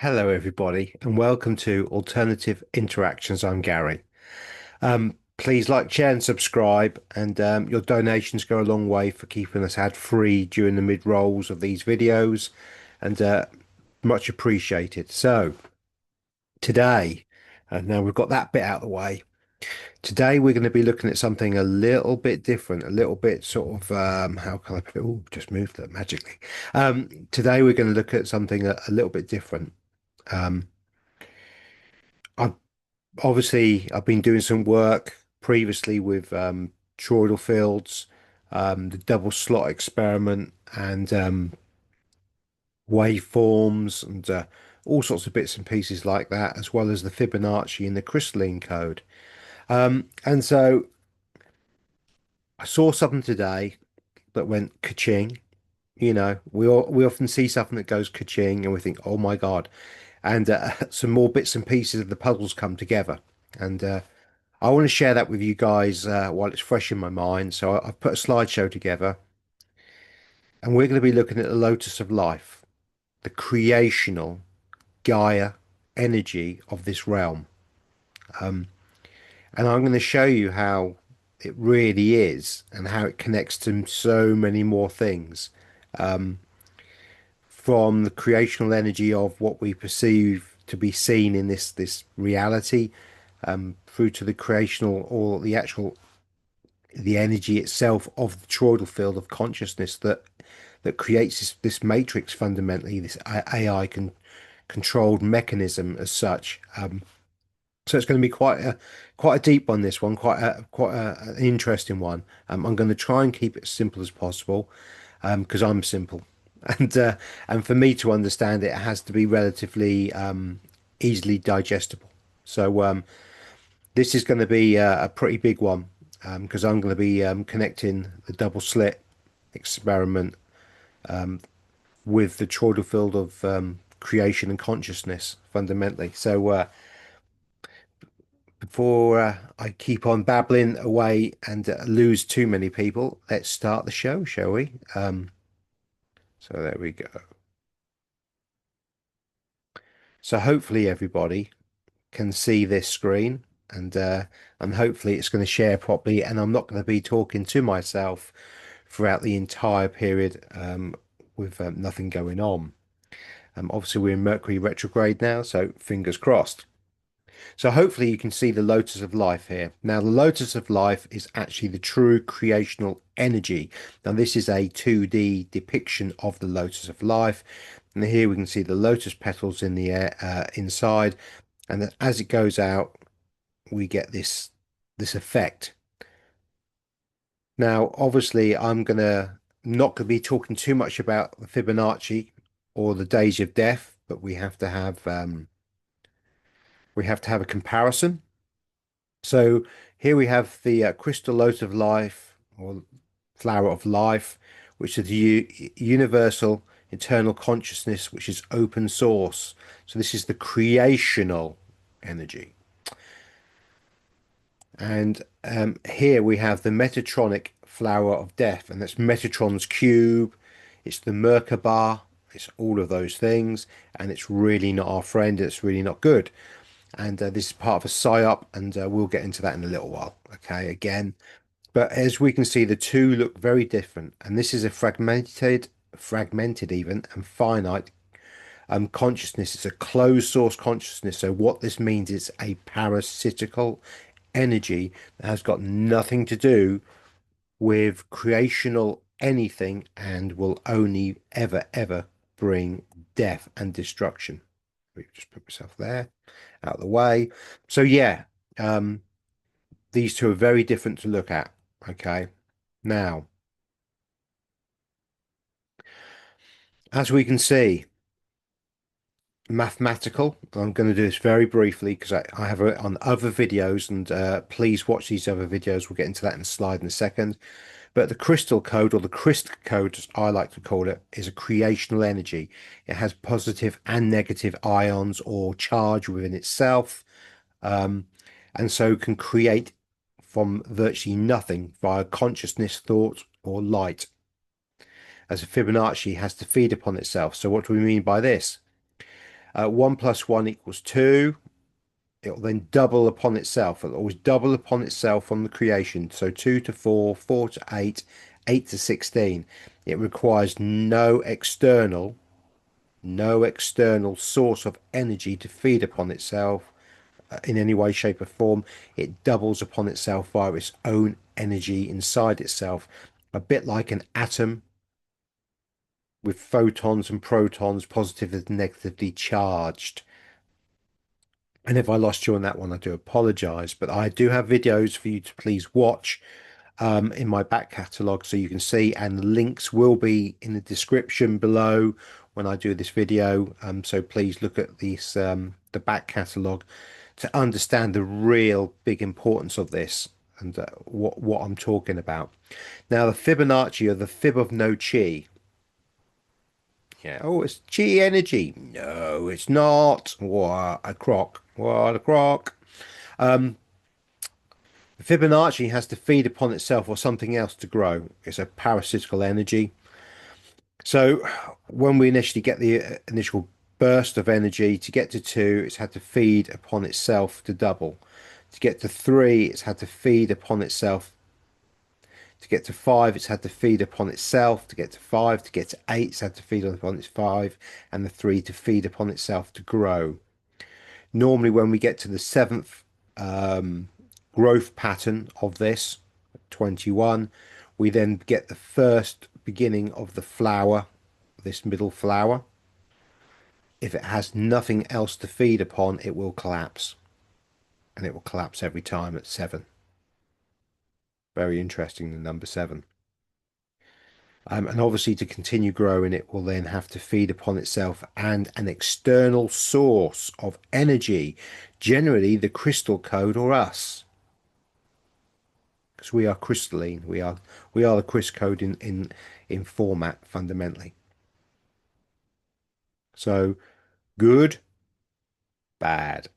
Hello, everybody, and welcome to Alternative Interactions. I'm Gary. Please like, share, and subscribe, and your donations go a long way for keeping us ad-free during the mid-rolls of these videos, and much appreciated. So, today, now we've got that bit out of the way, today we're going to be looking at something a little bit different, a little bit sort of, how can I put it? Oh, just moved it magically. Today we're going to look at something a little bit different. Um, I Obviously, I've been doing some work previously with toroidal fields, the double slot experiment, and waveforms, and all sorts of bits and pieces like that, as well as the Fibonacci and the crystalline code. And so I saw something today that went ka-ching. We often see something that goes ka-ching, and we think, "Oh my God!" And some more bits and pieces of the puzzles come together, and I want to share that with you guys while it's fresh in my mind. So I've put a slideshow together, and we're going to be looking at the lotus of life, the creational Gaia energy of this realm. And I'm going to show you how it really is and how it connects to so many more things, from the creational energy of what we perceive to be seen in this reality, through to the creational or the energy itself of the toroidal field of consciousness that creates this matrix, fundamentally this AI controlled mechanism as such. So it's going to be quite a deep one, this one, an interesting one. I'm going to try and keep it as simple as possible, because I'm simple, and for me to understand it, it has to be relatively easily digestible. So this is going to be a pretty big one, because I'm going to be connecting the double slit experiment with the toroidal field of creation and consciousness fundamentally. So before I keep on babbling away and lose too many people, let's start the show, shall we? So there we go. So hopefully everybody can see this screen, and hopefully it's going to share properly, and I'm not going to be talking to myself throughout the entire period, with nothing going on. Obviously we're in Mercury retrograde now, so fingers crossed. So hopefully you can see the lotus of life here. Now the lotus of life is actually the true creational energy. Now this is a 2D depiction of the lotus of life. And here we can see the lotus petals in the air, inside. And then as it goes out, we get this effect. Now, obviously, I'm gonna not gonna be talking too much about the Fibonacci or the days of death, but we have to have a comparison. So here we have the crystal lotus of life, or flower of life, which is the universal internal consciousness, which is open source. So this is the creational energy. And here we have the Metatronic flower of death, and that's Metatron's cube. It's the Merkaba. It's all of those things, and it's really not our friend. It's really not good. And this is part of a psyop, and we'll get into that in a little while. Okay, again, but as we can see, the two look very different, and this is a fragmented even, and finite consciousness. It's a closed source consciousness. So what this means is a parasitical energy that has got nothing to do with creational anything, and will only ever bring death and destruction. Let me just put myself there out of the way. So yeah, these two are very different to look at. Okay, now as we can see, mathematical. I'm going to do this very briefly because I have it on other videos, and please watch these other videos. We'll get into that in a slide in a second. But the crystal code, or the Kryst code, as I like to call it, is a creational energy. It has positive and negative ions or charge within itself, and so can create from virtually nothing via consciousness, thought, or light. As a Fibonacci has to feed upon itself. So what do we mean by this? 1 plus 1 equals 2. It'll then double upon itself. It'll always double upon itself on the creation. So 2 to 4, 4 to 8, 8 to 16. It requires no external source of energy to feed upon itself in any way, shape, or form. It doubles upon itself via its own energy inside itself, a bit like an atom with photons and protons, positively and negatively charged. And if I lost you on that one, I do apologize, but I do have videos for you to please watch in my back catalogue so you can see, and the links will be in the description below when I do this video. So please look at this, the back catalogue, to understand the real big importance of this and what I'm talking about. Now, the Fibonacci, or the fib of no chi. Yeah. Oh, it's chi energy. No, it's not. What a crock. What a crock. Fibonacci has to feed upon itself or something else to grow. It's a parasitical energy. So when we initially get the initial burst of energy, to get to 2, it's had to feed upon itself to double. To get to 3, it's had to feed upon itself. To get to 5, it's had to feed upon itself. To get to 5, to get to 8, it's had to feed upon its 5, and the 3 to feed upon itself to grow. Normally, when we get to the 7th growth pattern of this, 21, we then get the first beginning of the flower, this middle flower. If it has nothing else to feed upon, it will collapse, and it will collapse every time at 7. Very interesting, the number 7. And obviously, to continue growing, it will then have to feed upon itself and an external source of energy, generally the crystal code or us, because we are crystalline. We are the Kryst Code in format fundamentally. So good, bad.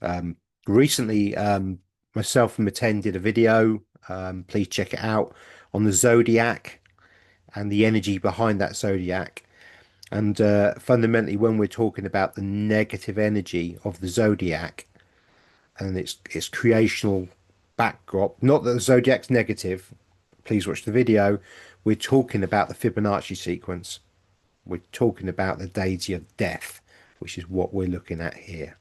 Um, Recently, myself and Maten did a video. Please check it out, on the Zodiac and the energy behind that Zodiac. And fundamentally, when we're talking about the negative energy of the Zodiac and its creational backdrop, not that the Zodiac's negative, please watch the video. We're talking about the Fibonacci sequence. We're talking about the deity of death, which is what we're looking at here.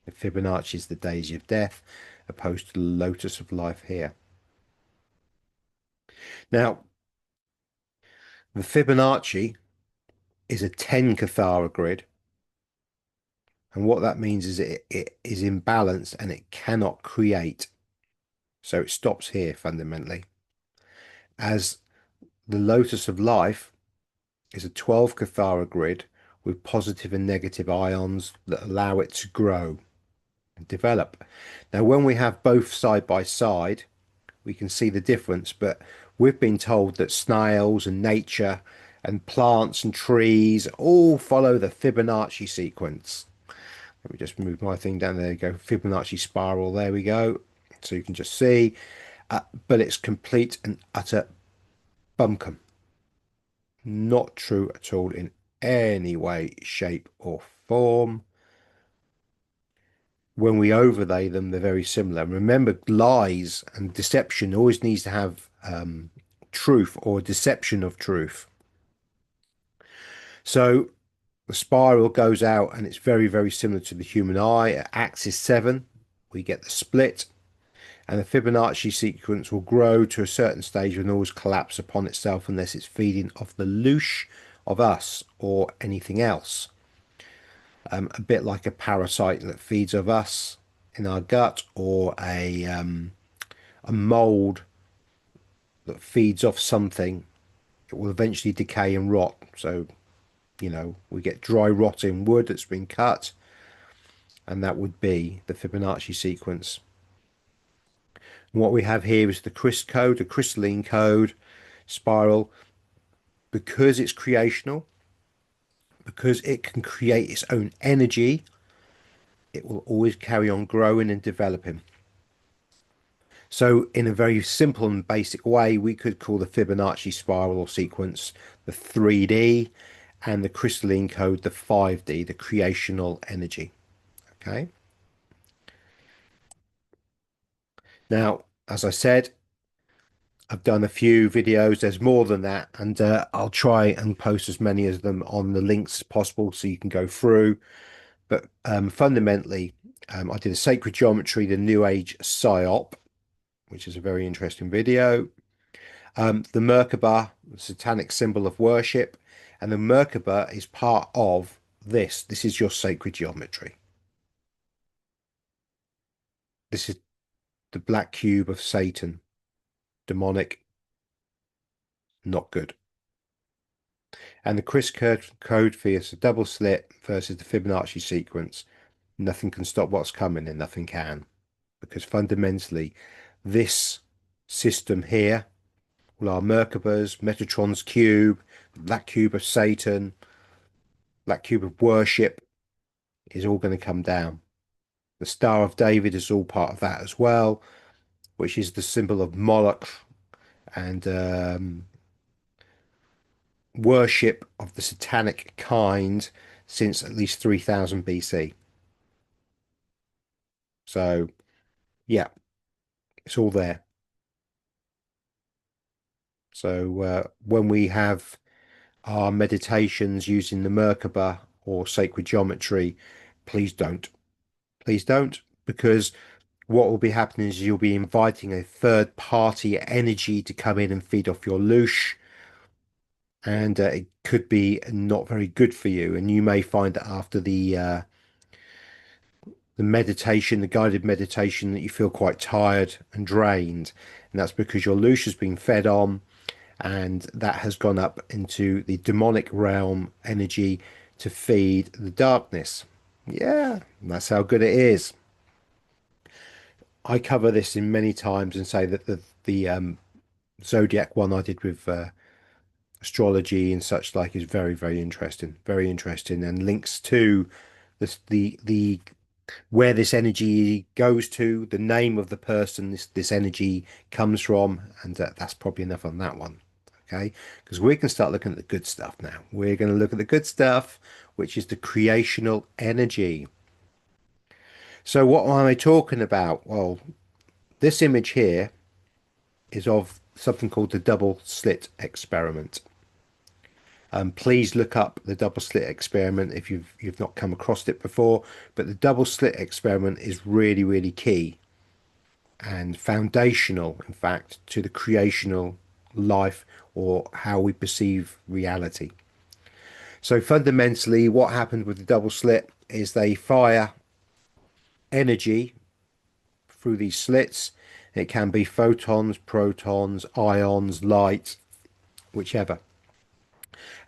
The Fibonacci is the deity of death, opposed to the Lotus of life here. Now, the Fibonacci is a 10 Cathara grid. And what that means is it is imbalanced and it cannot create. So it stops here fundamentally. As the Lotus of life is a 12 Cathara grid with positive and negative ions that allow it to grow and develop. Now, when we have both side by side, we can see the difference, but we've been told that snails and nature and plants and trees all follow the Fibonacci sequence. Let me just move my thing down. There you go. Fibonacci spiral. There we go. So you can just see. But it's complete and utter bunkum. Not true at all in any way, shape, or form. When we overlay them, they're very similar. Remember, lies and deception always needs to have truth or deception of truth. So the spiral goes out and it's very, very similar to the human eye. At axis 7, we get the split, and the Fibonacci sequence will grow to a certain stage and always collapse upon itself unless it's feeding off the loosh of us or anything else. A bit like a parasite that feeds of us in our gut, or a mold that feeds off something. It will eventually decay and rot. So, we get dry rot in wood that's been cut, and that would be the Fibonacci sequence. And what we have here is the Kryst code, a crystalline code spiral. Because it's creational, because it can create its own energy, it will always carry on growing and developing. So in a very simple and basic way, we could call the Fibonacci spiral or sequence the 3D, and the crystalline code, the 5D, the creational energy. Okay. Now, as I said, I've done a few videos. There's more than that, and I'll try and post as many of them on the links as possible so you can go through. But fundamentally, I did a sacred geometry, the New Age psyop, which is a very interesting video. The Merkaba, the satanic symbol of worship, and the Merkaba is part of this. This is your sacred geometry. This is the black cube of Satan, demonic, not good. And the Kryst Code for a double slit versus the Fibonacci sequence. Nothing can stop what's coming, and nothing can, because fundamentally, this system here, all our Merkabas, Metatron's cube, black cube of Satan, black cube of worship, is all going to come down. The Star of David is all part of that as well, which is the symbol of Moloch and worship of the satanic kind since at least 3000 BC. So, yeah, it's all there. So, when we have our meditations using the Merkaba or sacred geometry, please don't. Please don't, because what will be happening is you'll be inviting a third party energy to come in and feed off your loosh, and it could be not very good for you. And you may find that after the meditation, the guided meditation, that you feel quite tired and drained, and that's because your loosh has been fed on, and that has gone up into the demonic realm energy to feed the darkness. Yeah, that's how good it is. I cover this in many times and say that the Zodiac one I did with astrology and such like is very interesting, and links to the where this energy goes to, the name of the person this energy comes from, and that's probably enough on that one. Okay, because we can start looking at the good stuff now. We're going to look at the good stuff, which is the creational energy. So what am I talking about? Well, this image here is of something called the double slit experiment. Please look up the double slit experiment if you've not come across it before. But the double slit experiment is really key and foundational, in fact, to the creational life or how we perceive reality. So fundamentally, what happened with the double slit is they fire energy through these slits. It can be photons, protons, ions, light, whichever.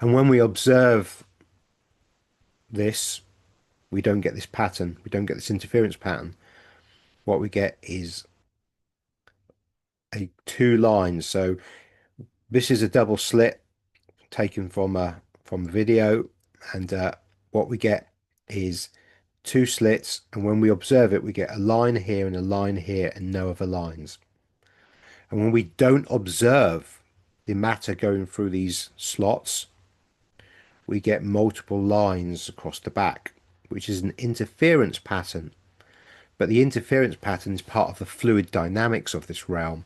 And when we observe this, we don't get this pattern. We don't get this interference pattern. What we get is two lines. So this is a double slit taken from a video, and what we get is two slits. And when we observe it, we get a line here and a line here, and no other lines. And when we don't observe the matter going through these slots, we get multiple lines across the back, which is an interference pattern. But the interference pattern is part of the fluid dynamics of this realm,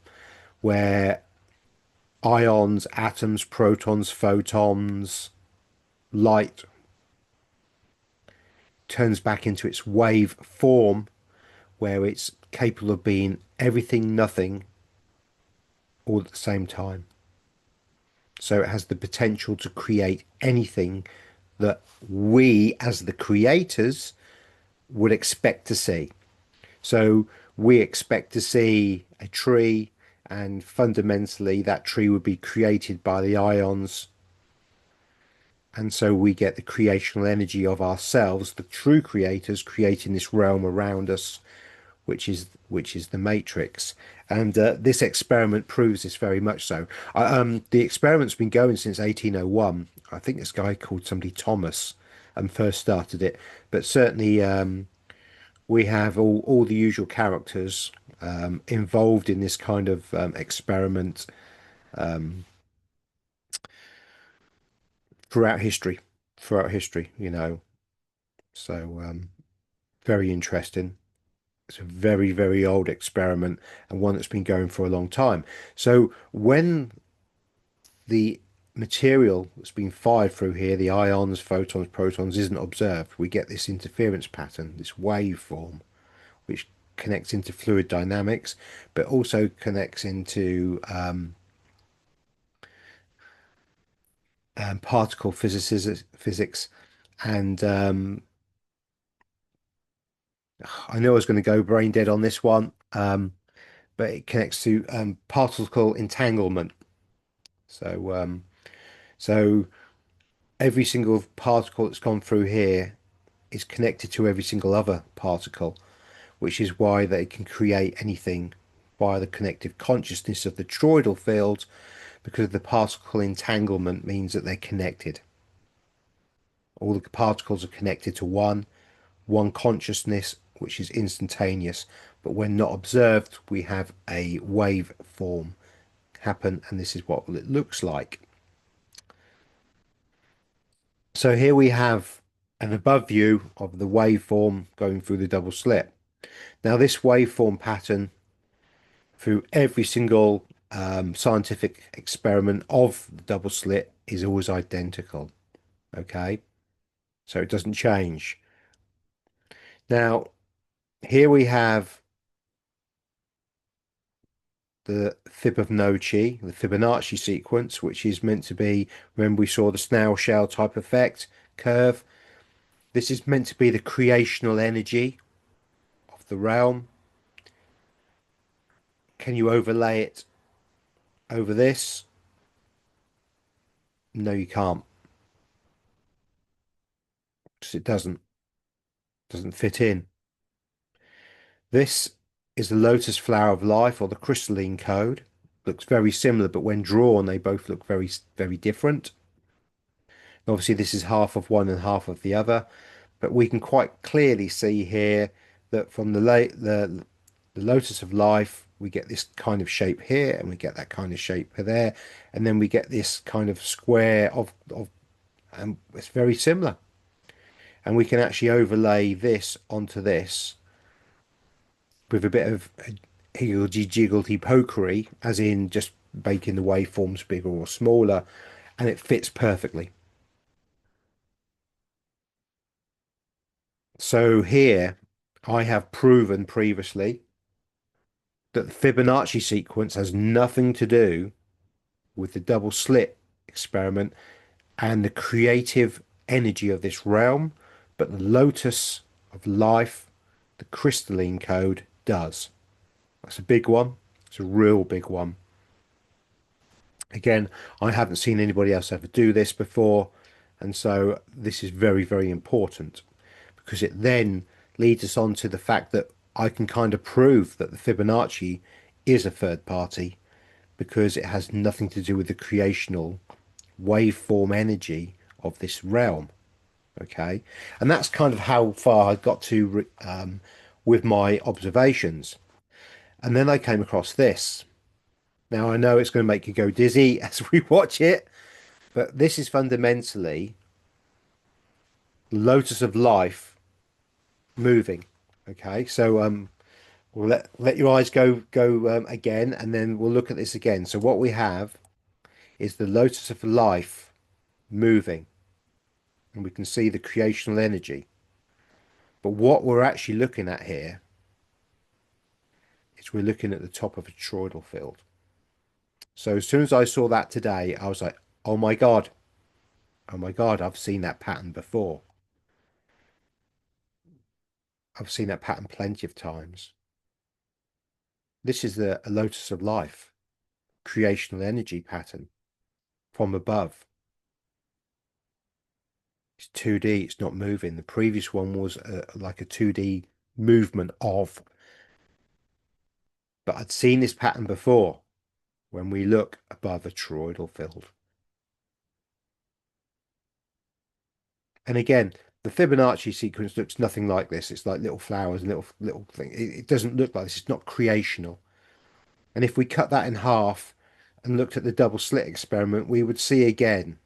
where ions, atoms, protons, photons, light turns back into its wave form, where it's capable of being everything, nothing, all at the same time. So it has the potential to create anything that we, as the creators, would expect to see. So we expect to see a tree, and fundamentally that tree would be created by the ions. And so we get the creational energy of ourselves, the true creators, creating this realm around us, which is the matrix. And this experiment proves this very much so. The experiment's been going since 1801. I think this guy called somebody Thomas first started it, but certainly we have all the usual characters involved in this kind of experiment throughout history. throughout history, So very interesting. It's a very, very old experiment and one that's been going for a long time. So when the material that's been fired through here, the ions, photons, protons, isn't observed, we get this interference pattern, this waveform, which connects into fluid dynamics, but also connects into particle physics. And I knew I was going to go brain dead on this one, but it connects to particle entanglement. So, so every single particle that's gone through here is connected to every single other particle, which is why they can create anything via the connective consciousness of the toroidal field, because the particle entanglement means that they're connected. All the particles are connected to one consciousness, which is instantaneous. But when not observed, we have a wave form happen, and this is what it looks like. So here we have an above view of the waveform going through the double slit. Now this waveform pattern through every single scientific experiment of the double slit is always identical. Okay, so it doesn't change. Now here we have the Fibonacci sequence, which is meant to be, remember we saw the snail shell type effect curve. This is meant to be the creational energy of the realm. Can you overlay it over this? No, you can't, because it doesn't fit in. This is the lotus flower of life, or the crystalline code. Looks very similar, but when drawn, they both look very, very different. Obviously, this is half of one and half of the other, but we can quite clearly see here that from the lotus of life, we get this kind of shape here, and we get that kind of shape there, and then we get this kind of square and it's very similar. And we can actually overlay this onto this with a bit of higgledy jiggledy pokery, as in just making the waveforms bigger or smaller, and it fits perfectly. So here I have proven previously that the Fibonacci sequence has nothing to do with the double slit experiment and the creative energy of this realm, but the lotus of life, the crystalline code, does. That's a big one. It's a real big one. Again, I haven't seen anybody else ever do this before, and so this is very, very important, because it then leads us on to the fact that I can kind of prove that the Fibonacci is a third party, because it has nothing to do with the creational waveform energy of this realm. Okay, and that's kind of how far I got to with my observations. And then I came across this. Now I know it's going to make you go dizzy as we watch it, but this is fundamentally Lotus of Life moving. Okay, so we'll let your eyes go again, and then we'll look at this again. So what we have is the Lotus of Life moving, and we can see the creational energy. But what we're actually looking at here is we're looking at the top of a toroidal field. So as soon as I saw that today, I was like, oh my God, I've seen that pattern before. I've seen that pattern plenty of times. This is a Lotus of Life, creational energy pattern from above. It's 2D, it's not moving. The previous one was like a 2D movement of, but I'd seen this pattern before when we look above a toroidal field. And again, the Fibonacci sequence looks nothing like this. It's like little flowers and little thing. It doesn't look like this. It's not creational. And if we cut that in half and looked at the double slit experiment, we would see again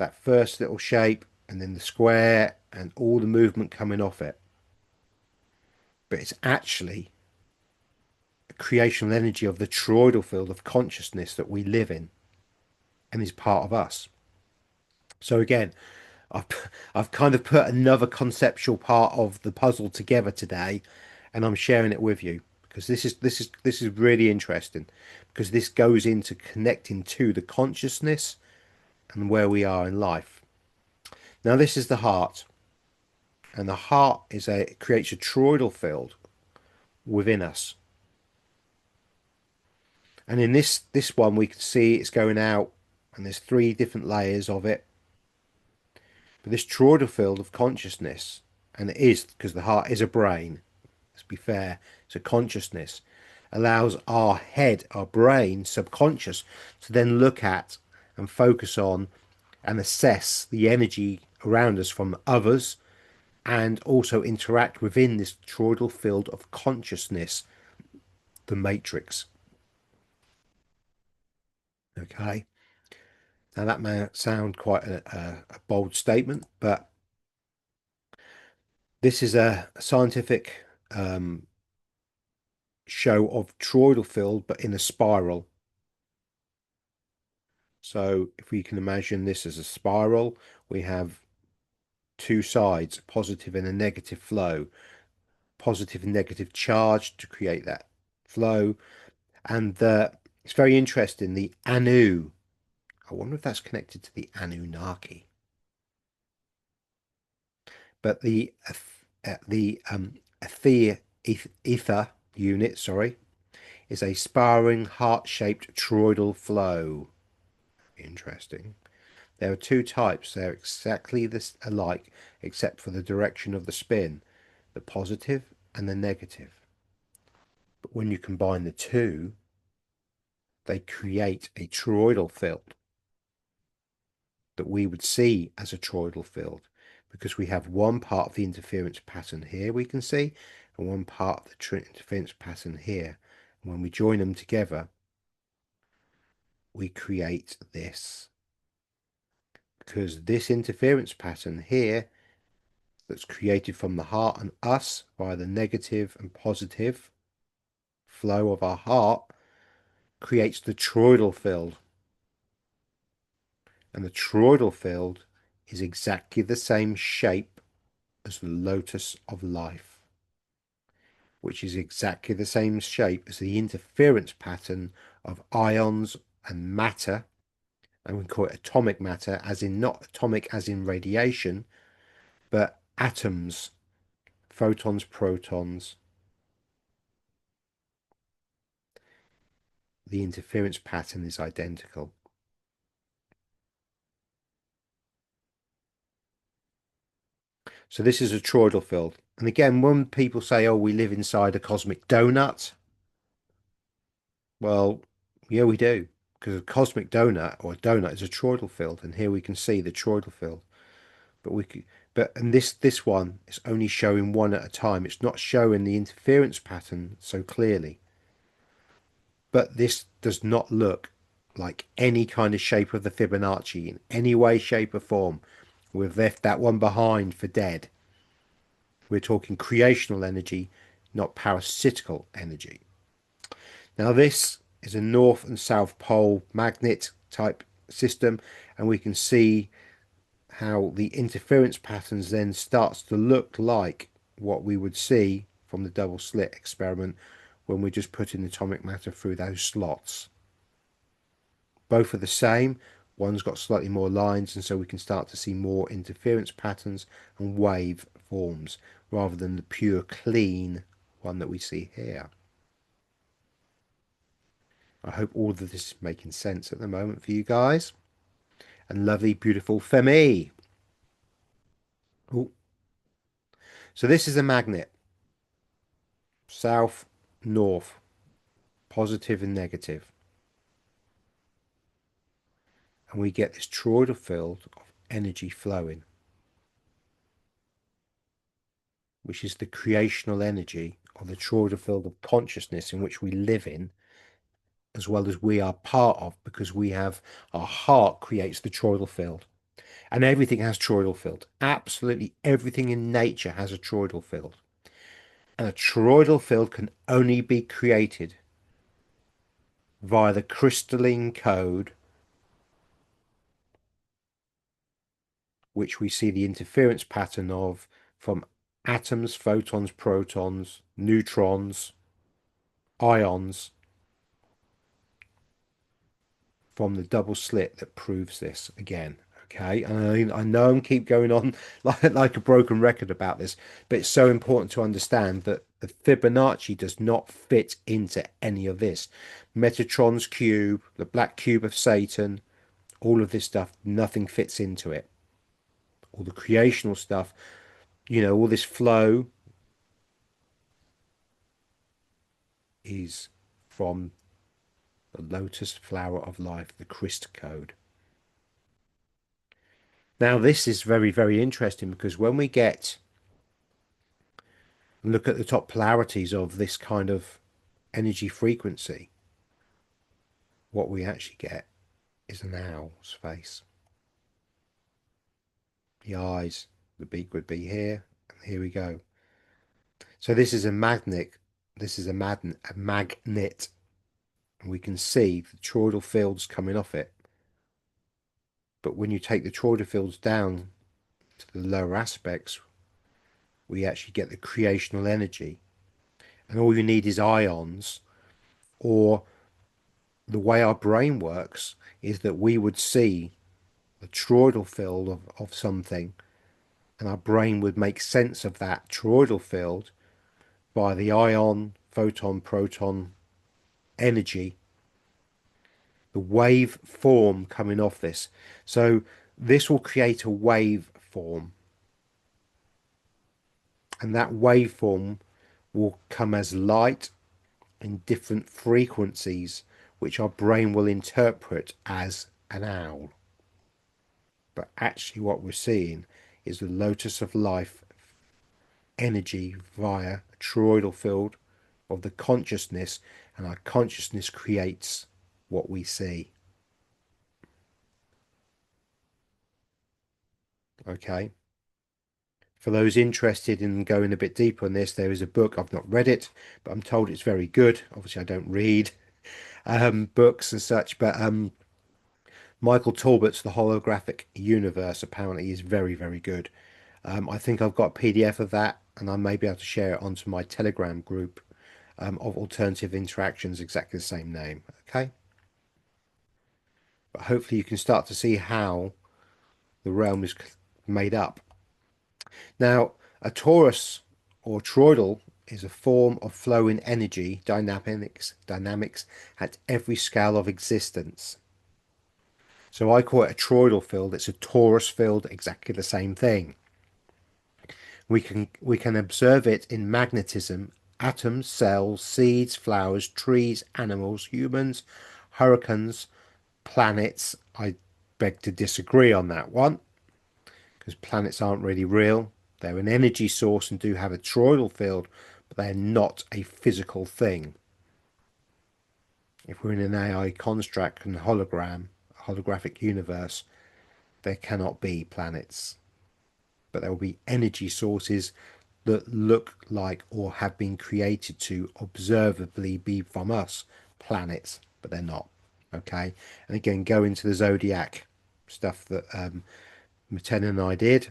that first little shape, and then the square, and all the movement coming off it. But it's actually a creational energy of the toroidal field of consciousness that we live in and is part of us. So again, I've I've kind of put another conceptual part of the puzzle together today, and I'm sharing it with you because this is really interesting, because this goes into connecting to the consciousness and where we are in life. Now this is the heart, and the heart it creates a toroidal field within us. And in this one we can see it's going out, and there's three different layers of it. But this toroidal field of consciousness, and it is because the heart is a brain, let's be fair, it's a consciousness, allows our head, our brain, subconscious, to then look at and focus on and assess the energy around us from others, and also interact within this toroidal field of consciousness, the matrix. Okay, now that may sound quite a bold statement, but this is a scientific show of toroidal field, but in a spiral. So if we can imagine this as a spiral, we have two sides, a positive and a negative flow, positive and negative charge to create that flow. And it's very interesting, the Anu, I wonder if that's connected to the Anunnaki. But the ether unit, sorry, is a spiraling heart-shaped toroidal flow. Interesting. There are two types. They're exactly this alike, except for the direction of the spin, the positive and the negative. But when you combine the two, they create a toroidal field that we would see as a toroidal field, because we have one part of the interference pattern here we can see, and one part of the interference pattern here. And when we join them together, we create this, because this interference pattern here that's created from the heart and us via the negative and positive flow of our heart creates the toroidal field. And the toroidal field is exactly the same shape as the lotus of life, which is exactly the same shape as the interference pattern of ions and matter. And we call it atomic matter, as in not atomic as in radiation, but atoms, photons, protons. The interference pattern is identical. So this is a toroidal field. And again, when people say, oh, we live inside a cosmic donut, well, yeah, we do. Because a cosmic donut, or a donut, is a toroidal field. And here we can see the toroidal field. But and this one is only showing one at a time. It's not showing the interference pattern so clearly. But this does not look like any kind of shape of the Fibonacci in any way, shape, or form. We've left that one behind for dead. We're talking creational energy, not parasitical energy. Now this is a north and south pole magnet type system, and we can see how the interference patterns then starts to look like what we would see from the double slit experiment when we just put in atomic matter through those slots. Both are the same. One's got slightly more lines, and so we can start to see more interference patterns and wave forms rather than the pure clean one that we see here. I hope all of this is making sense at the moment for you guys. And lovely, beautiful Femi. Ooh. So this is a magnet. South, north, positive and negative. And we get this toroidal field of energy flowing, which is the creational energy or the toroidal field of consciousness in which we live in, as well as we are part of, because we have our heart creates the toroidal field. And everything has toroidal field. Absolutely everything in nature has a toroidal field. And a toroidal field can only be created via the crystalline code, which we see the interference pattern of from atoms, photons, protons, neutrons, ions, from the double slit that proves this again. Okay, and I know I keep going on like a broken record about this, but it's so important to understand that the Fibonacci does not fit into any of this. Metatron's cube, the black cube of Satan, all of this stuff, nothing fits into it. All the creational stuff, all this flow is from the Lotus flower of life, the Kryst Code. Now, this is very, very interesting because when we look at the top polarities of this kind of energy frequency, what we actually get is an owl's face. The eyes, the beak would be here, and here we go. So this is a magnet. This is a magnet, and we can see the toroidal fields coming off it. But when you take the toroidal fields down to the lower aspects, we actually get the creational energy. And all you need is ions, or the way our brain works is that we would see the toroidal field of something, and our brain would make sense of that toroidal field by the ion, photon, proton energy, the wave form coming off this. So this will create a wave form, and that waveform will come as light in different frequencies, which our brain will interpret as an owl. But actually what we're seeing is the lotus of life energy via a toroidal field of the consciousness, and our consciousness creates what we see. Okay. For those interested in going a bit deeper on this, there is a book. I've not read it, but I'm told it's very good. Obviously, I don't read books and such, but Michael Talbot's The Holographic Universe apparently is very, very good. I think I've got a PDF of that, and I may be able to share it onto my Telegram group of Alternative Interactions, exactly the same name. Okay, but hopefully you can start to see how the realm is made up. Now, a torus or toroidal is a form of flowing energy dynamics at every scale of existence. So I call it a toroidal field. It's a torus field, exactly the same thing. We can observe it in magnetism, atoms, cells, seeds, flowers, trees, animals, humans, hurricanes, planets. I beg to disagree on that one, because planets aren't really real. They're an energy source and do have a toroidal field, but they're not a physical thing. If we're in an AI construct and holographic universe, there cannot be planets, but there will be energy sources that look like or have been created to observably be from us planets, but they're not. Okay, and again, go into the Zodiac stuff that Maten and I did.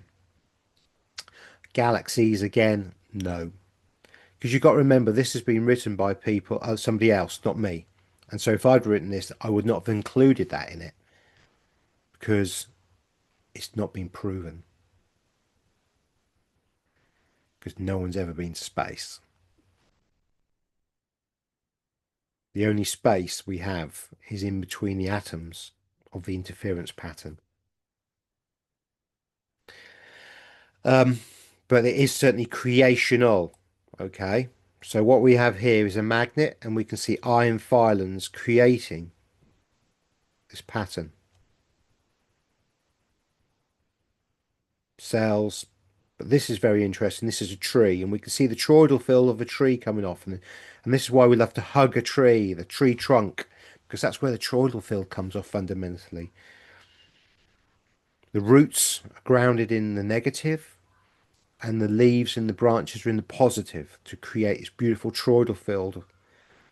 Galaxies, again, no, because you've got to remember this has been written by people, somebody else, not me. And so if I'd written this, I would not have included that in it, because it's not been proven, because no one's ever been to space. The only space we have is in between the atoms of the interference pattern. But it is certainly creational. Okay, so what we have here is a magnet, and we can see iron filings creating this pattern. Cells, but this is very interesting. This is a tree, and we can see the toroidal field of a tree coming off, and this is why we love to hug a tree, the tree trunk, because that's where the toroidal field comes off fundamentally. The roots are grounded in the negative, and the leaves and the branches are in the positive to create this beautiful toroidal field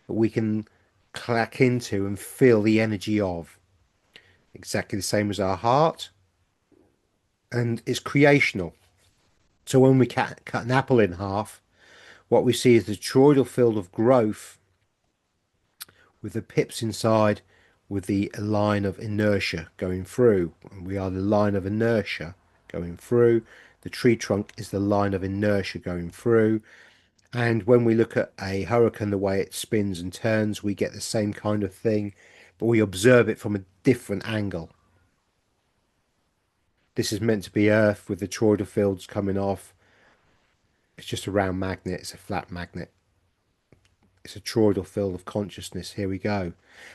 that we can clack into and feel the energy of. Exactly the same as our heart, and it's creational. So when we cut an apple in half, what we see is the toroidal field of growth with the pips inside, with the line of inertia going through. And we are the line of inertia going through. The tree trunk is the line of inertia going through. And when we look at a hurricane, the way it spins and turns, we get the same kind of thing, but we observe it from a different angle. This is meant to be Earth with the toroidal fields coming off. It's just a round magnet. It's a flat magnet. It's a toroidal field of consciousness. Here we go.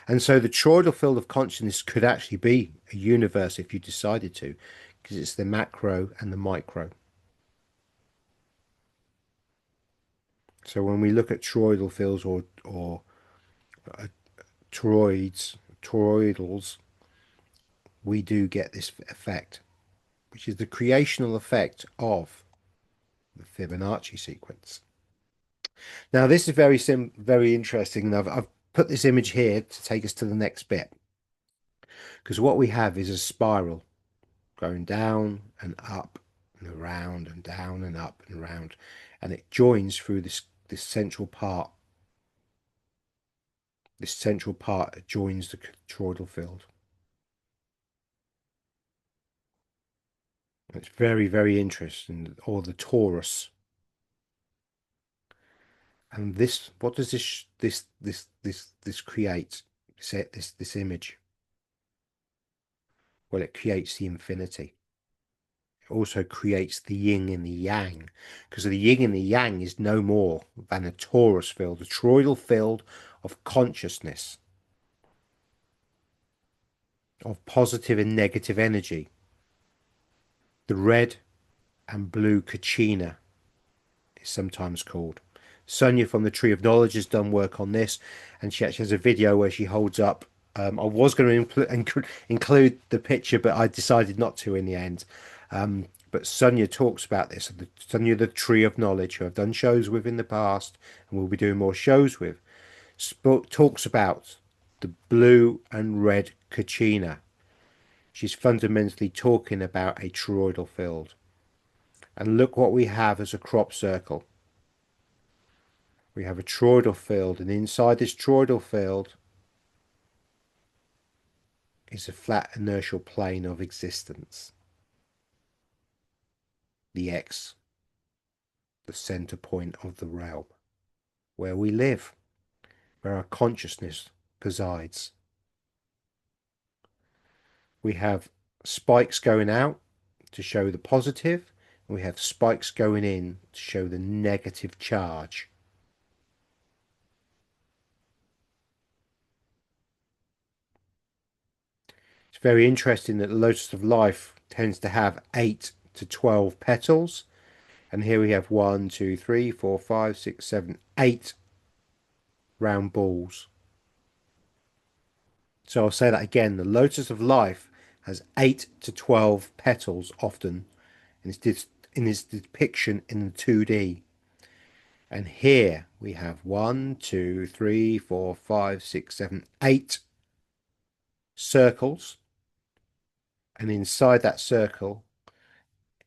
And so the toroidal field of consciousness could actually be a universe if you decided to, because it's the macro and the micro. So when we look at toroidal fields or toroidals, we do get this effect, which is the creational effect of the Fibonacci sequence. Now, this is very interesting. And I've put this image here to take us to the next bit, because what we have is a spiral going down and up and around and down and up and around, and it joins through this central part. This central part joins the toroidal field. It's very interesting. Or the torus. And this, what does this create? This image? Well, it creates the infinity. It also creates the yin and the yang, because the yin and the yang is no more than a torus field, a toroidal field of consciousness, of positive and negative energy. The red and blue kachina is sometimes called. Sonia from the Tree of Knowledge has done work on this, and she actually has a video where she holds up. I was going to include the picture, but I decided not to in the end. But Sonia talks about this. Sonia, the Tree of Knowledge, who I've done shows with in the past, and we'll be doing more shows with, talks about the blue and red kachina. She's fundamentally talking about a toroidal field. And look what we have as a crop circle. We have a toroidal field, and inside this toroidal field is a flat inertial plane of existence. The X, the center point of the realm, where we live, where our consciousness presides. We have spikes going out to show the positive, and we have spikes going in to show the negative charge. It's very interesting that the Lotus of Life tends to have 8 to 12 petals. And here we have 1, 2, 3, 4, 5, 6, 7, 8 round balls. So I'll say that again. The Lotus of Life has 8 to 12 petals often in its depiction in the 2D. And here we have 1, 2, 3, 4, 5, 6, 7, 8 circles. And inside that circle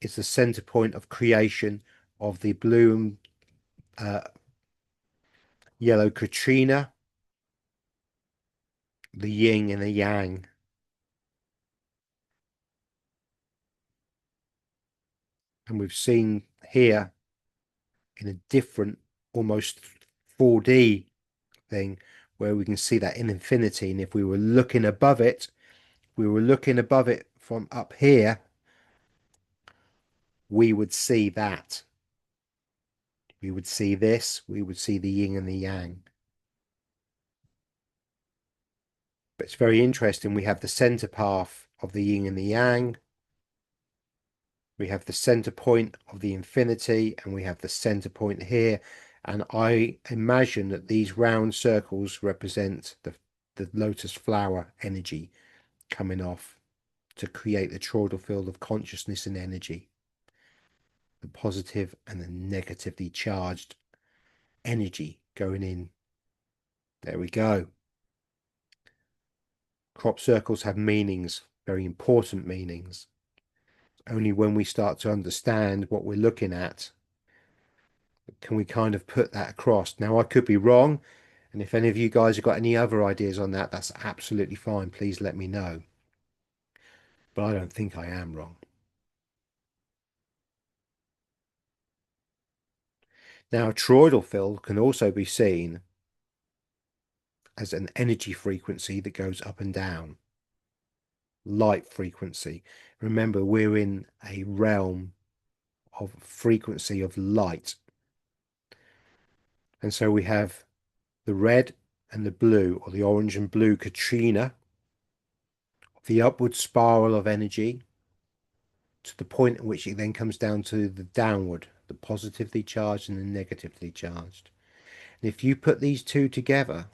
is the center point of creation of the blue and yellow Katrina, the yin and the yang. And we've seen here in a different, almost 4D thing, where we can see that in infinity. And if we were looking above it, from up here, we would see that. We would see this, we would see the yin and the yang. But it's very interesting. We have the center path of the yin and the yang. We have the center point of the infinity, and we have the center point here. And I imagine that these round circles represent the lotus flower energy coming off. to create the toroidal field of consciousness and energy, the positive and the negatively charged energy going in. There we go. Crop circles have meanings, very important meanings. Only when we start to understand what we're looking at can we kind of put that across. Now, I could be wrong, and if any of you guys have got any other ideas on that, that's absolutely fine. Please let me know. But I don't think I am wrong. Now, a toroidal field can also be seen as an energy frequency that goes up and down. Light frequency. Remember, we're in a realm of frequency of light. And so we have the red and the blue, or the orange and blue Katrina, the upward spiral of energy to the point at which it then comes down to the downward, the positively charged and the negatively charged. And if you put these two together,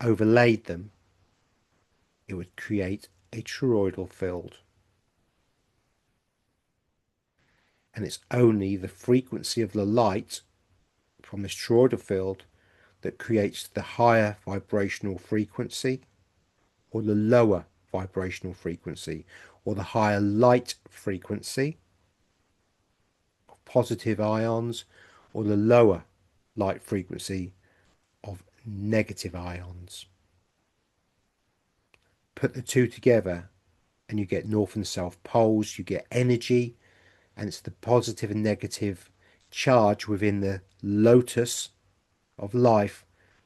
overlaid them, it would create a toroidal field. And it's only the frequency of the light from this toroidal field that creates the higher vibrational frequency or the lower vibrational frequency, or the higher light frequency of positive ions, or the lower light frequency of negative ions. Put the two together and you get north and south poles, you get energy, and it's the positive and negative charge within the lotus of life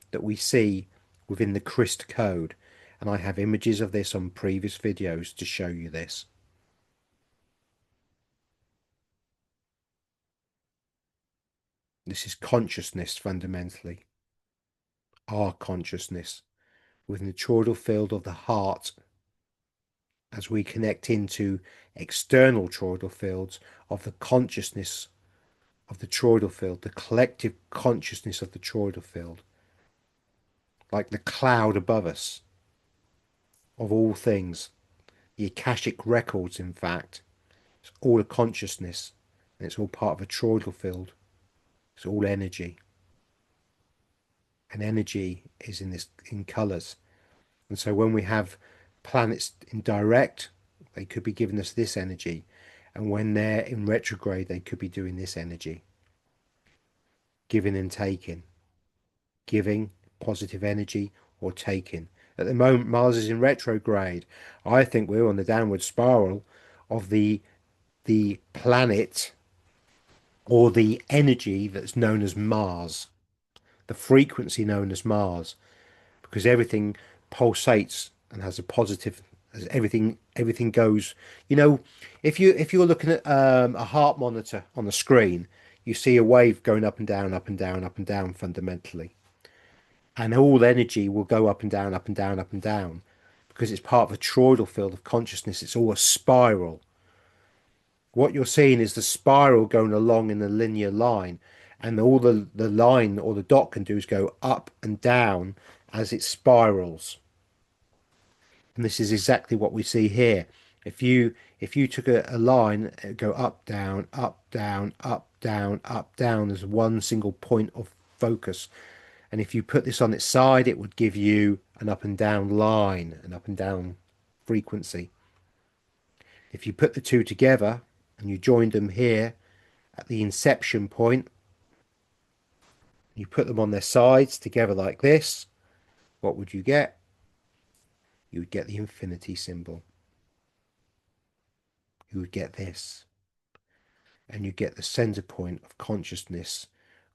that we see within the Kryst Code. And I have images of this on previous videos to show you this. This is consciousness fundamentally. Our consciousness within the toroidal field of the heart, as we connect into external toroidal fields of the consciousness of the toroidal field, the collective consciousness of the toroidal field, like the cloud above us of all things, the Akashic records, in fact. It's all a consciousness, and it's all part of a toroidal field. It's all energy. And energy is in colours. And so when we have planets in direct, they could be giving us this energy. And when they're in retrograde, they could be doing this energy. Giving and taking. Giving, positive energy, or taking. At the moment, Mars is in retrograde. I think we're on the downward spiral of the planet, or the energy that's known as Mars, the frequency known as Mars, because everything pulsates and has a positive, as everything goes. You know, if you're looking at a heart monitor on the screen, you see a wave going up and down, up and down, up and down fundamentally, and all energy will go up and down, up and down, up and down, because it's part of a toroidal field of consciousness. It's all a spiral. What you're seeing is the spiral going along in a linear line, and all the line or the dot can do is go up and down as it spirals. And this is exactly what we see here. If you took a line, it would go up, down, up, down, up, down, up, down as one single point of focus. And if you put this on its side, it would give you an up and down line, an up and down frequency. If you put the two together and you joined them here at the inception point, you put them on their sides together like this, what would you get? You would get the infinity symbol. You would get this. And you get the center point of consciousness,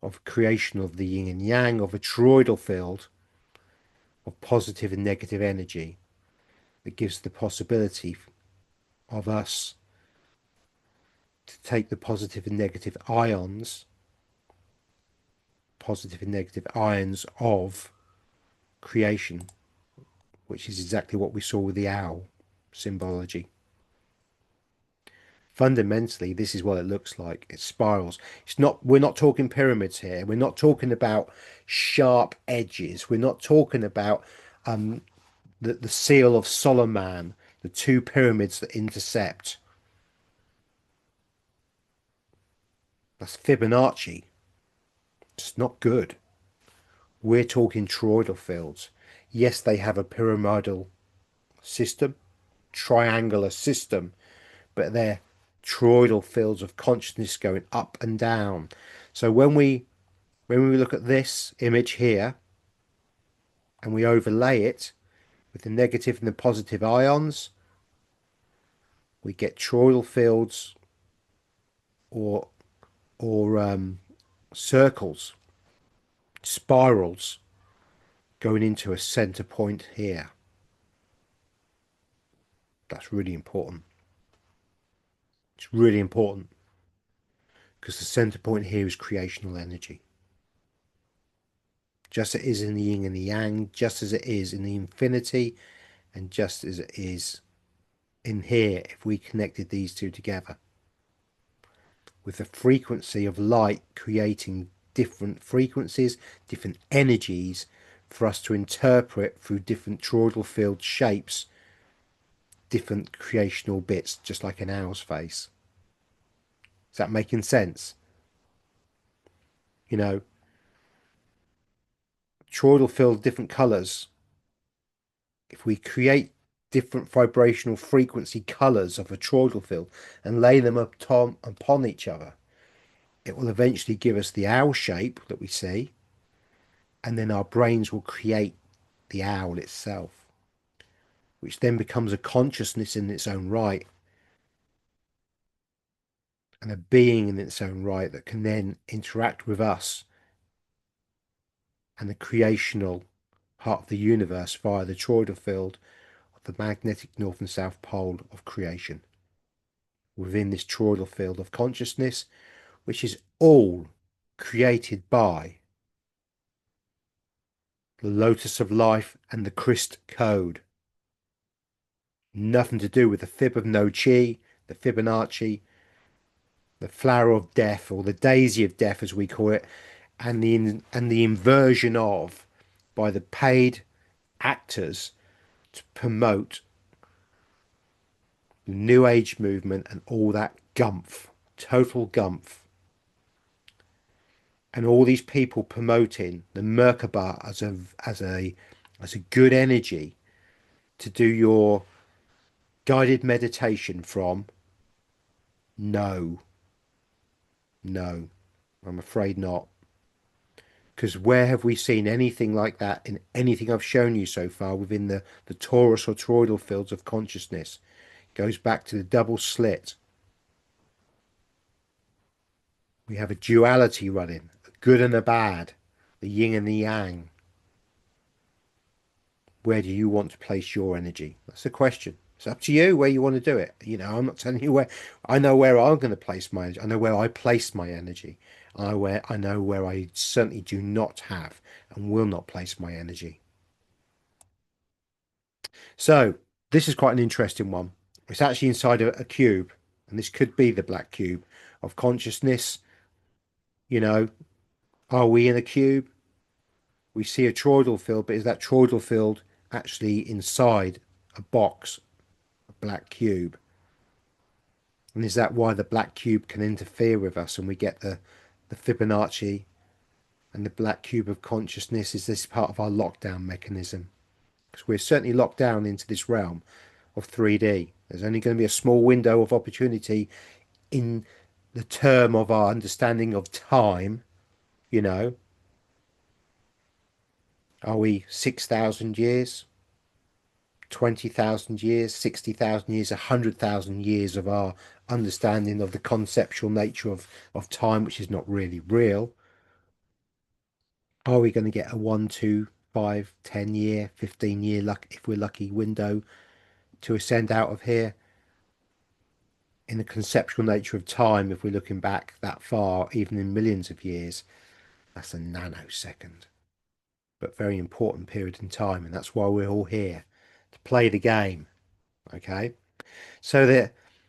of creation of the yin and yang, of a toroidal field of positive and negative energy that gives the possibility of us to take the positive and negative ions of creation, which is exactly what we saw with the owl symbology. Fundamentally, this is what it looks like. It spirals. We're not talking pyramids here. We're not talking about sharp edges. We're not talking about the seal of Solomon, the two pyramids that intercept. That's Fibonacci. It's not good. We're talking toroidal fields. Yes, they have a pyramidal system, triangular system, but they're toroidal fields of consciousness going up and down. So when we look at this image here and we overlay it with the negative and the positive ions, we get toroidal fields or or circles, spirals going into a center point here. That's really important. It's really important because the center point here is creational energy. Just as it is in the yin and the yang, just as it is in the infinity, and just as it is in here, if we connected these two together with the frequency of light creating different frequencies, different energies for us to interpret through different toroidal field shapes, different creational bits, just like an owl's face. Is that making sense? You know, toroidal field, different colors. If we create different vibrational frequency colors of a toroidal field and lay them upon each other, it will eventually give us the owl shape that we see, and then our brains will create the owl itself, which then becomes a consciousness in its own right and a being in its own right that can then interact with us and the creational part of the universe via the toroidal field of the magnetic north and south pole of creation within this toroidal field of consciousness, which is all created by the Lotus of Life and the Kryst Code. Nothing to do with the fib of no chi, the Fibonacci, the flower of death, or the daisy of death as we call it, and the inversion of by the paid actors to promote the New Age movement and all that gumph, total gumph. And all these people promoting the Merkaba as a good energy to do your guided meditation from. No, no, I'm afraid not. Because where have we seen anything like that in anything I've shown you so far within the torus or toroidal fields of consciousness? It goes back to the double slit. We have a duality running, a good and a bad, the yin and the yang. Where do you want to place your energy? That's the question. It's up to you where you want to do it. You know, I'm not telling you where. I know where I'm going to place my energy. I know where I place my energy. I know where I certainly do not have and will not place my energy. So this is quite an interesting one. It's actually inside a cube, and this could be the black cube of consciousness. You know, are we in a cube? We see a toroidal field, but is that toroidal field actually inside a box, a black cube? And is that why the black cube can interfere with us and we get the Fibonacci and the black cube of consciousness? Is this part of our lockdown mechanism? Because we're certainly locked down into this realm of 3D. There's only going to be a small window of opportunity in the term of our understanding of time, you know. Are we 6,000 years, 20,000 years, 60,000 years, 100,000 years of our understanding of the conceptual nature of time, which is not really real? Are we going to get a 1, 2, 5, 10 year, 15-year luck, if we're lucky, window to ascend out of here in the conceptual nature of time? If we're looking back that far, even in millions of years, that's a nanosecond, but very important period in time, and that's why we're all here to play the game. Okay, so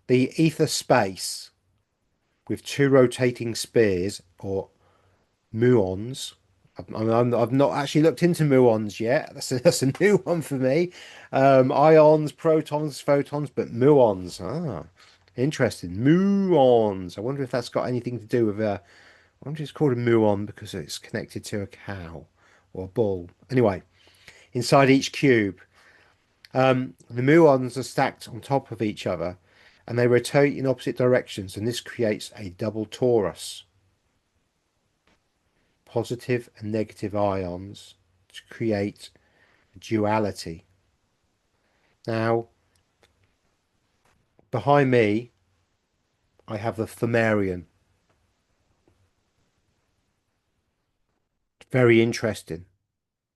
the ether space with two rotating spheres or muons I've not actually looked into muons yet. That's a new one for me. Ions, protons, photons, but muons. Ah, interesting. Muons. I wonder if that's got anything to do with I wonder if it's called a muon because it's connected to a cow or a bull. Anyway, inside each cube, the muons are stacked on top of each other and they rotate in opposite directions, and this creates a double torus. Positive and negative ions to create duality. Now, behind me, I have the Flammarion. Very interesting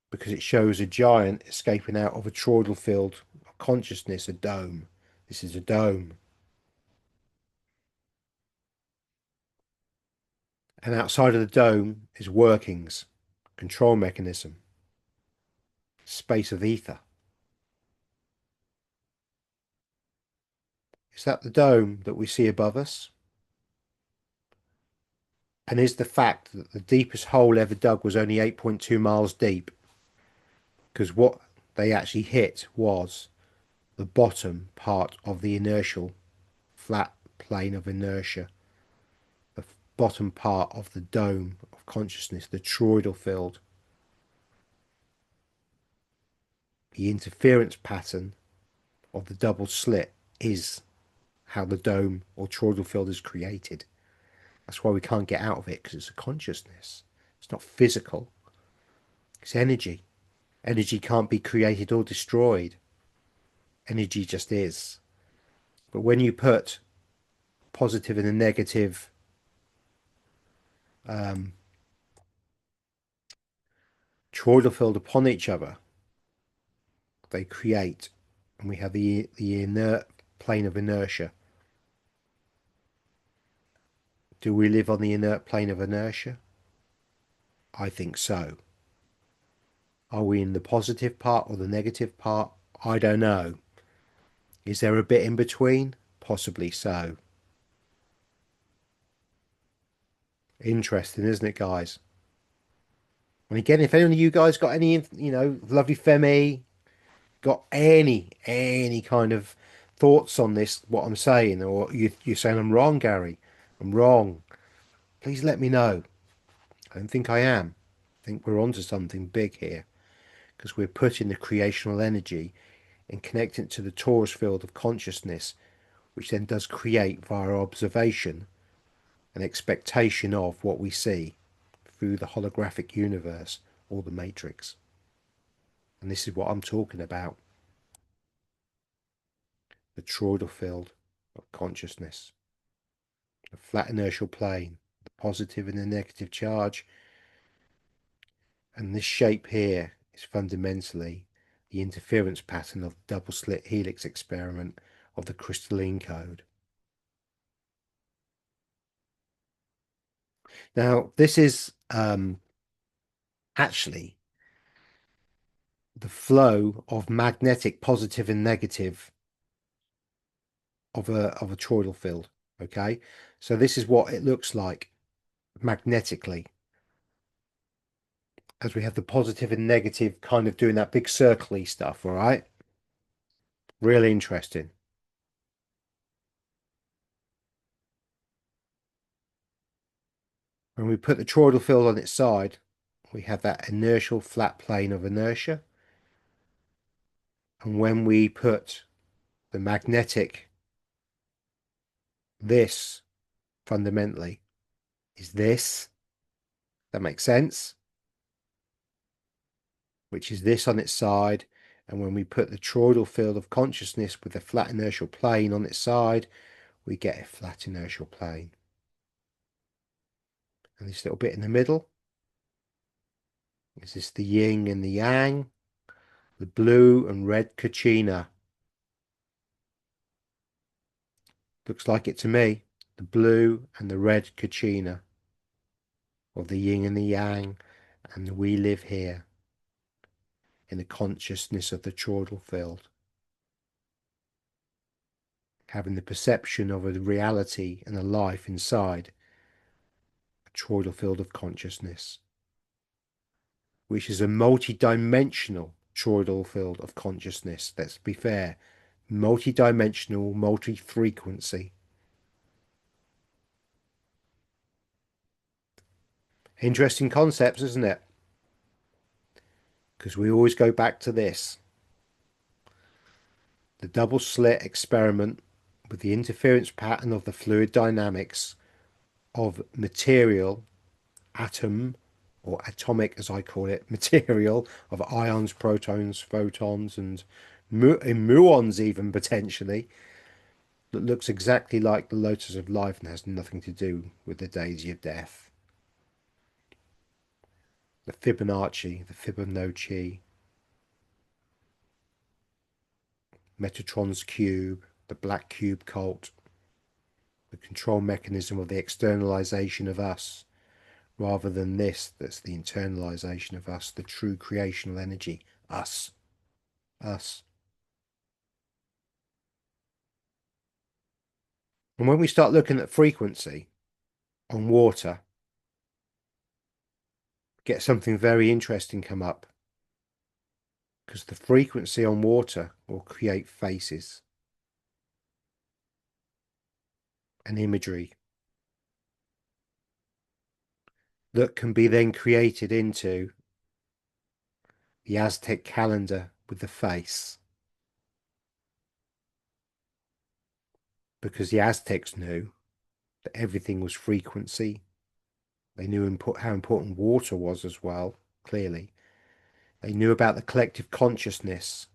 because it shows a giant escaping out of a toroidal field of consciousness, a dome. This is a dome. And outside of the dome is workings, control mechanism, space of ether. Is that the dome that we see above us? And is the fact that the deepest hole ever dug was only 8.2 miles deep? Because what they actually hit was the bottom part of the inertial flat plane of inertia, the bottom part of the dome of consciousness, the toroidal field. The interference pattern of the double slit is how the dome or toroidal field is created. That's why we can't get out of it, because it's a consciousness. It's not physical. It's energy. Energy can't be created or destroyed. Energy just is. But when you put positive and a negative toroidal field upon each other, they create, and we have the inert plane of inertia. Do we live on the inert plane of inertia? I think so. Are we in the positive part or the negative part? I don't know. Is there a bit in between? Possibly so. Interesting, isn't it, guys? And again, if any of you guys got any, lovely Femi, got any kind of thoughts on this, what I'm saying, or you're saying I'm wrong, Gary, I'm wrong, please let me know. I don't think I am. I think we're onto something big here because we're putting the creational energy and connecting it to the torus field of consciousness, which then does create via observation an expectation of what we see through the holographic universe or the matrix. And this is what I'm talking about. The toroidal field of consciousness, the flat inertial plane, the positive and the negative charge. And this shape here is fundamentally the interference pattern of the double slit helix experiment of the crystalline code. Now, this is actually the flow of magnetic positive and negative of a toroidal field. Okay, so this is what it looks like magnetically, as we have the positive and negative kind of doing that big circly stuff. All right, really interesting. When we put the toroidal field on its side, we have that inertial flat plane of inertia. And when we put the magnetic, this fundamentally is this. That makes sense. Which is this on its side. And when we put the toroidal field of consciousness with the flat inertial plane on its side, we get a flat inertial plane. And this little bit in the middle, is this the yin and the yang, the blue and red kachina. Looks like it to me. The blue and the red kachina, or the yin and the yang, and we live here in the consciousness of the toroidal field, having the perception of a reality and a life inside a toroidal field of consciousness. which is a multi-dimensional toroidal field of consciousness. Let's be fair. Multi-dimensional, multi-frequency. Interesting concepts, isn't it? Because we always go back to this. The double slit experiment with the interference pattern of the fluid dynamics of material, atom, or atomic as I call it, material of ions, protons, photons, and muons even potentially, that looks exactly like the lotus of life and has nothing to do with the daisy of death. The Fibonacci, the Fibonacci, Metatron's cube, the black cube cult, the control mechanism of the externalization of us, rather than this, that's the internalization of us, the true creational energy, us, us. And when we start looking at frequency on water, get something very interesting come up, because the frequency on water will create faces and imagery that can be then created into the Aztec calendar with the face, because the Aztecs knew that everything was frequency. They knew how important water was as well, clearly. They knew about the collective consciousness.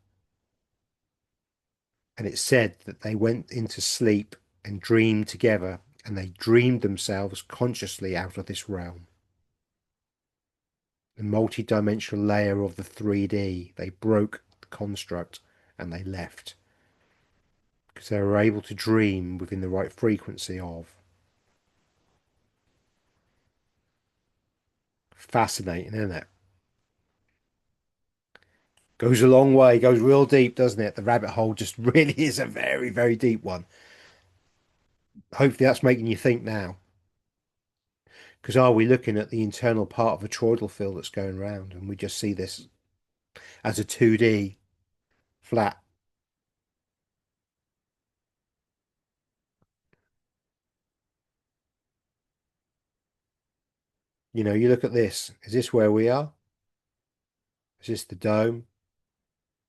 And it said that they went into sleep and dreamed together, and they dreamed themselves consciously out of this realm. The multi-dimensional layer of the 3D, they broke the construct and they left. Because they were able to dream within the right frequency of. Fascinating, isn't it? Goes a long way, goes real deep, doesn't it? The rabbit hole just really is a very, very deep one. Hopefully that's making you think now. Because are we looking at the internal part of a toroidal field that's going around, and we just see this as a 2D flat? You know, you look at this. Is this where we are? Is this the dome?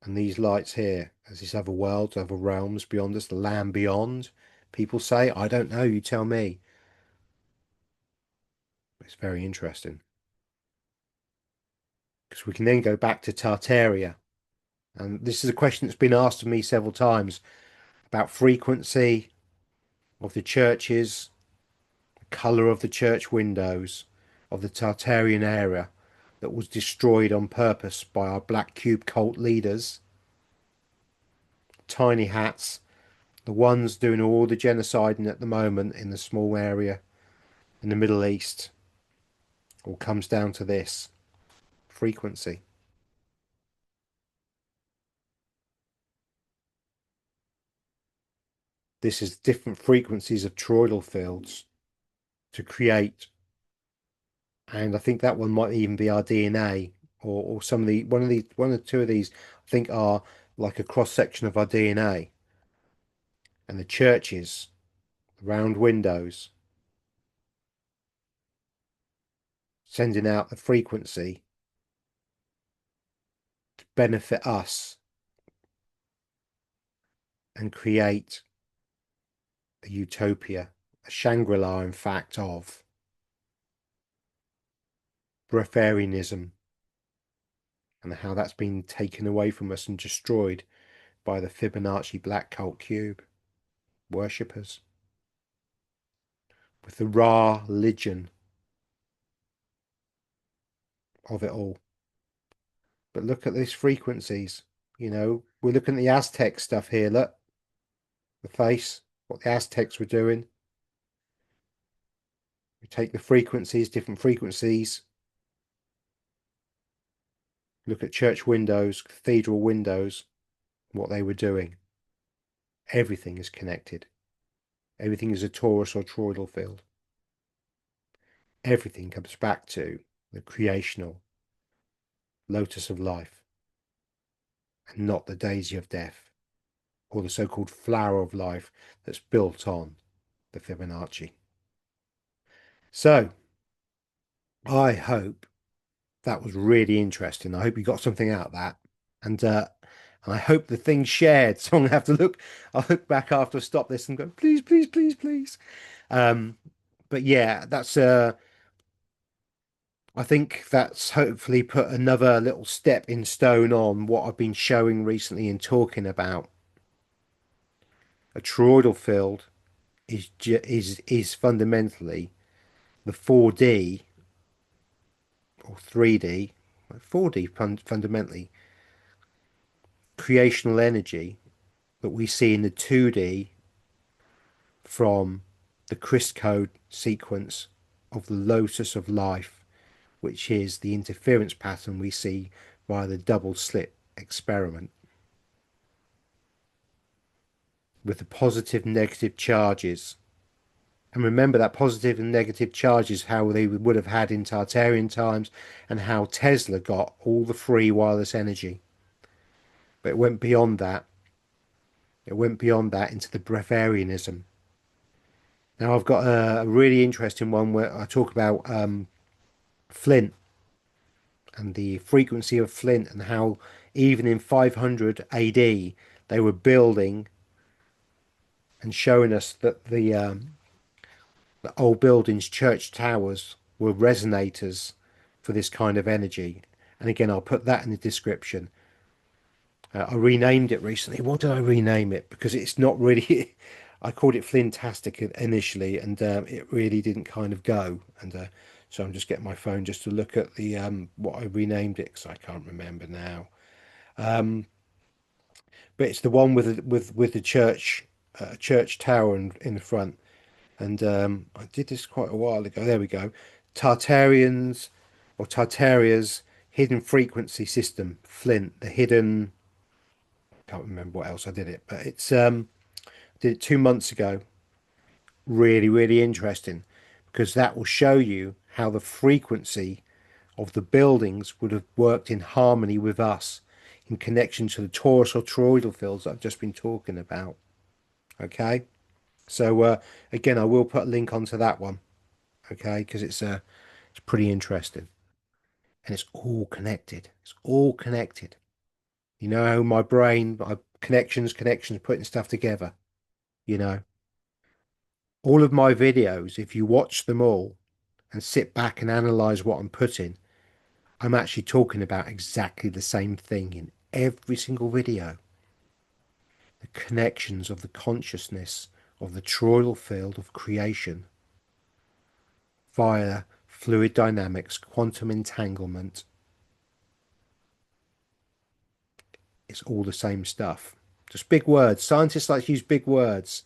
And these lights here, is this other worlds, other realms beyond us, the land beyond? People say, I don't know, you tell me. It's very interesting. Because we can then go back to Tartaria. And this is a question that's been asked of me several times about frequency of the churches, the colour of the church windows of the Tartarian area that was destroyed on purpose by our black cube cult leaders. Tiny hats, the ones doing all the genociding at the moment in the small area in the Middle East, all comes down to this frequency. This is different frequencies of toroidal fields to create, and I think that one might even be our DNA, or some of the one or two of these I think are like a cross section of our DNA. And the churches, the round windows, sending out the frequency to benefit us and create a utopia, a Shangri-La, in fact, of breatharianism, and how that's been taken away from us and destroyed by the Fibonacci black cult cube worshippers with the Ra religion of it all. But look at these frequencies. You know, we're looking at the Aztec stuff here. Look, the face, what the Aztecs were doing. We take the frequencies, different frequencies. Look at church windows, cathedral windows, what they were doing. Everything is connected. Everything is a torus or toroidal field. Everything comes back to the creational, lotus of life, and not the daisy of death, or the so-called flower of life that's built on the Fibonacci. So I hope that was really interesting. I hope you got something out of that. And I hope the thing's shared. So I'm gonna have to look, I'll look back after I stop this and go, please, please, please, please. Um, but yeah, that's I think that's hopefully put another little step in stone on what I've been showing recently and talking about. A toroidal field is fundamentally the 4D or 3D, 4D fundamentally creational energy that we see in the 2D from the Kryst Code sequence of the Lotus of life, which is the interference pattern we see via the double slit experiment, with the positive negative charges. And remember that positive and negative charges, how they would have had in Tartarian times, and how Tesla got all the free wireless energy. But it went beyond that. It went beyond that into the breatharianism. Now I've got a really interesting one where I talk about Flint and the frequency of Flint, and how even in 500 AD they were building and showing us that the old buildings, church towers, were resonators for this kind of energy. And again, I'll put that in the description. I renamed it recently. What did I rename it? Because it's not really. I called it Flintastic initially, and it really didn't kind of go. And so I'm just getting my phone just to look at the what I renamed it, because I can't remember now. But it's the one with the church tower in the front. And I did this quite a while ago. There we go. Tartarians or Tartarias hidden frequency system, Flint, the hidden. Can't remember what else I did it, but it's did it 2 months ago. Really, really interesting, because that will show you how the frequency of the buildings would have worked in harmony with us in connection to the torus or toroidal fields that I've just been talking about. Okay, so again, I will put a link onto that one. Okay, because it's pretty interesting, and it's all connected. It's all connected. You know how my brain, connections, putting stuff together. You know, all of my videos, if you watch them all and sit back and analyze what I'm putting, I'm actually talking about exactly the same thing in every single video. The connections of the consciousness of the toroidal field of creation via fluid dynamics, quantum entanglement. It's all the same stuff. Just big words. Scientists like to use big words.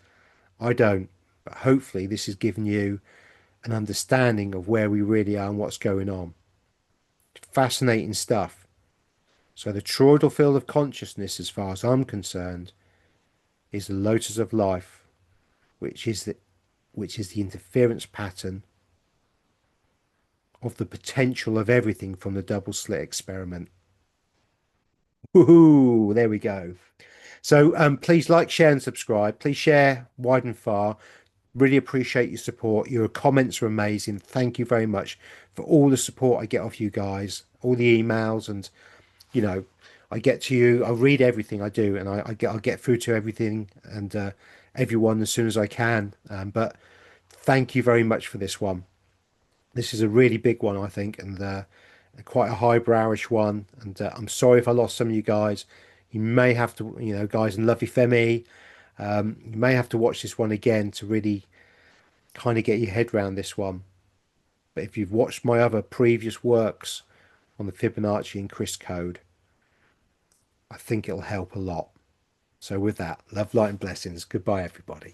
I don't. But hopefully this has given you an understanding of where we really are and what's going on. Fascinating stuff. So the toroidal field of consciousness, as far as I'm concerned, is the lotus of life, which is the interference pattern of the potential of everything from the double slit experiment. Woohoo! There we go. So please like, share, and subscribe. Please share wide and far. Really appreciate your support. Your comments are amazing. Thank you very much for all the support I get off you guys, all the emails, and you know, I get to you. I read everything I do, and I'll get through to everything and everyone as soon as I can. But thank you very much for this one. This is a really big one, I think, and quite a highbrowish one. And I'm sorry if I lost some of you guys. You may have to, you know, guys and lovely Femi, you may have to watch this one again to really kind of get your head around this one. But if you've watched my other previous works on the Fibonacci and Kryst Code, I think it'll help a lot. So with that, love, light, and blessings. Goodbye, everybody.